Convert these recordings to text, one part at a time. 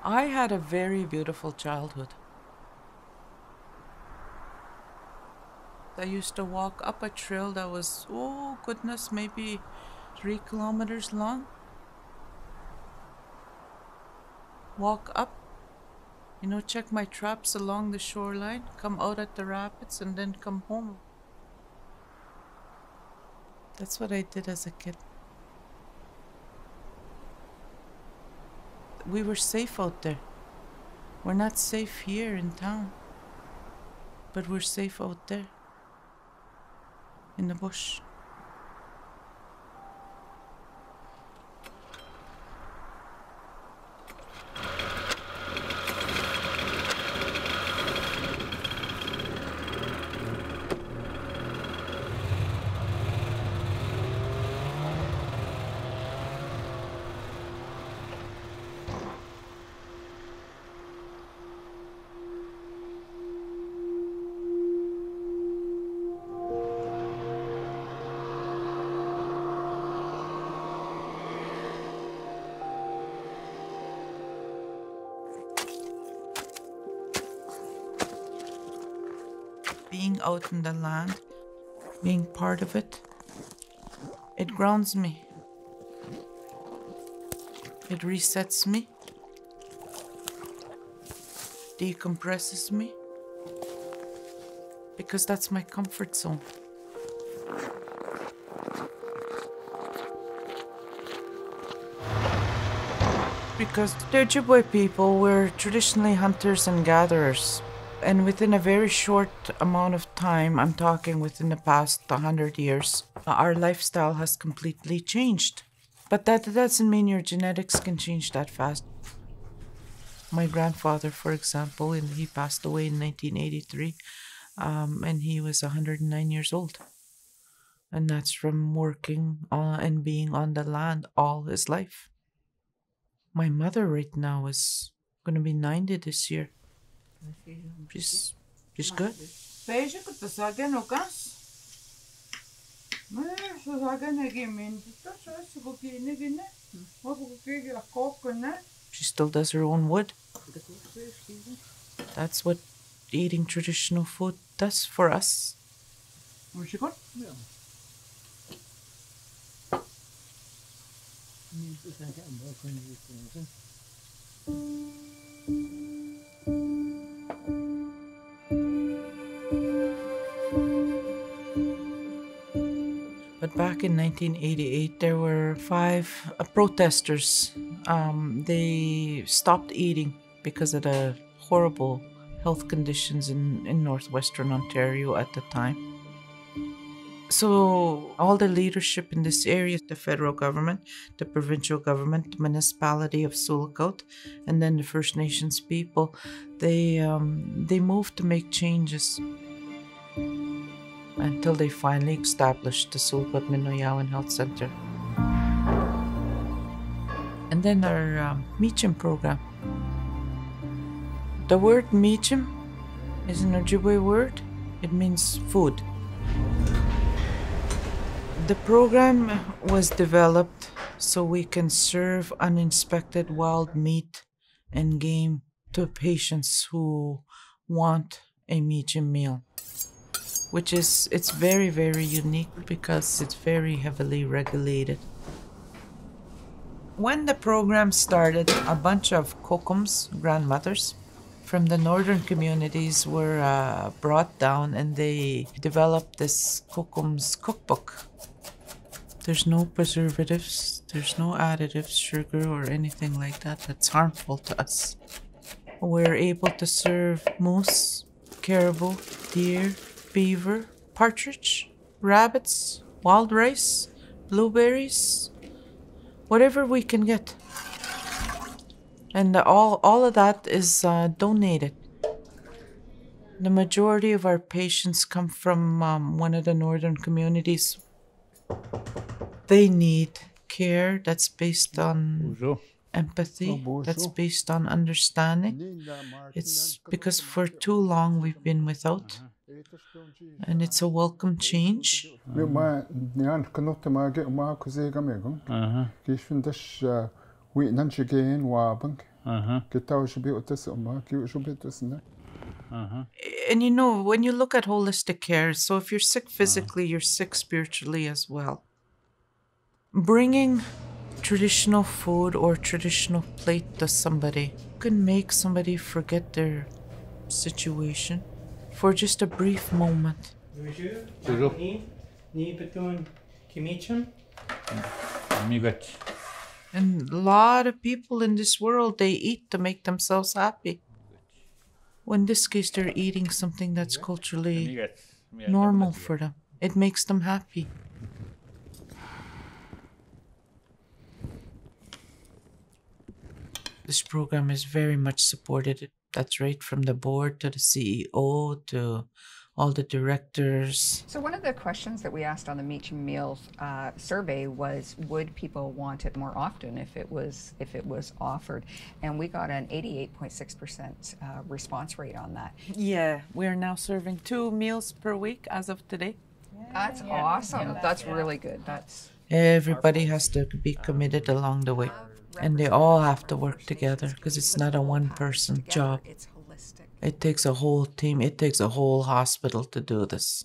I had a very beautiful childhood. I used to walk up a trail that was, oh goodness, maybe 3 kilometers long. Walk up, check my traps along the shoreline, come out at the rapids, and then come home. That's what I did as a kid. We were safe out there. We're not safe here in town, but we're safe out there in the bush. Being out in the land, being part of it, it grounds me. It resets me, decompresses me, because that's my comfort zone. Because the Ojibwe people were traditionally hunters and gatherers. And within a very short amount of time, I'm talking within the past 100 years, our lifestyle has completely changed. But that doesn't mean your genetics can change that fast. My grandfather, for example, he passed away in 1983, and he was 109 years old. And that's from working and being on the land all his life. My mother right now is going to be 90 this year. She's good. She still does her own wood. That's what eating traditional food does for us. Was she good? Yeah. But back in 1988, there were 5 protesters. They stopped eating because of the horrible health conditions in northwestern Ontario at the time. So all the leadership in this area, the federal government, the provincial government, the municipality of Sioux, and then the First Nations people, they moved to make changes until they finally established the Sioux Meno Health Center. And then our Meacham program. The word Meacham is an Ojibwe word. It means food. The program was developed so we can serve uninspected wild meat and game to patients who want a Meacham meal. It's very, very unique because it's very heavily regulated. When the program started, a bunch of kokums, grandmothers, from the northern communities were brought down, and they developed this kokums cookbook. There's no preservatives, there's no additives, sugar, or anything like that that's harmful to us. We're able to serve moose, caribou, deer, beaver, partridge, rabbits, wild rice, blueberries, whatever we can get. And all of that is donated. The majority of our patients come from one of the northern communities. They need care that's based on empathy, that's based on understanding. It's because for too long we've been without. And it's a welcome change. And you know, when you look at holistic care, so if you're sick physically, you're sick spiritually as well. Bringing traditional food or traditional plate to somebody can make somebody forget their situation for just a brief moment. And a lot of people in this world, they eat to make themselves happy. Well, in this case, they're eating something that's culturally normal for them. It makes them happy. This program is very much supported. That's right from the board to the CEO to all the directors. So one of the questions that we asked on the Meat and Meals survey was, would people want it more often if it was offered? And we got an 88.6% response rate on that. Yeah, we're now serving 2 meals per week as of today. That's awesome. That's really good. Everybody has to be committed along the way. And they all have to work together because it's not a one-person job. It's holistic. It takes a whole team. It takes a whole hospital to do this.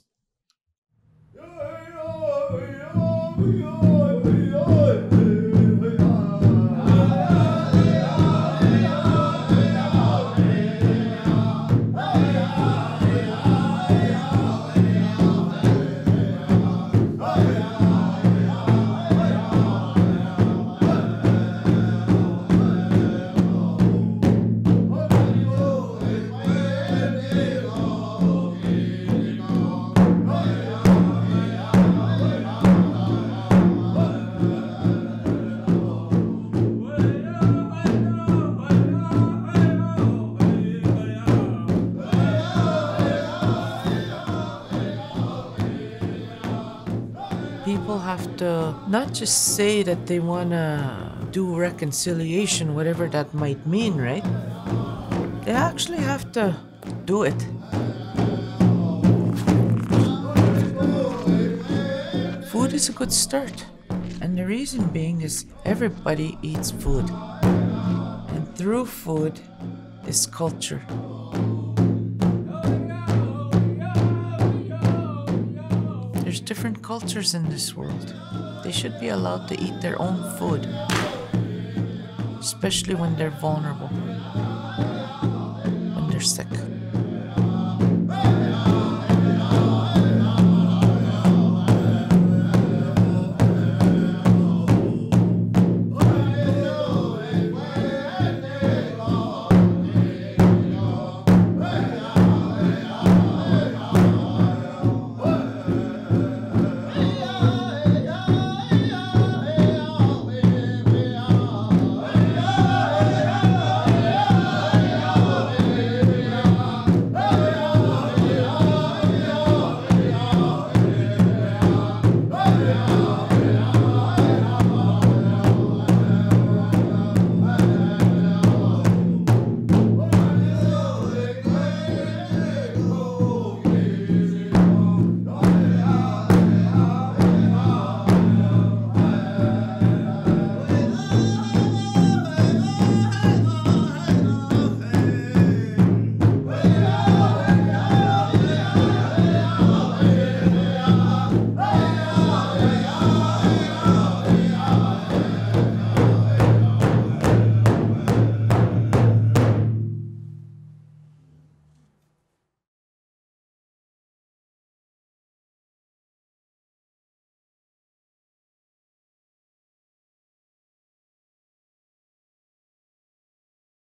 People have to not just say that they want to do reconciliation, whatever that might mean, right? They actually have to do it. Food is a good start. And the reason being is everybody eats food. And through food is culture. There's different cultures in this world. They should be allowed to eat their own food, especially when they're vulnerable, when they're sick.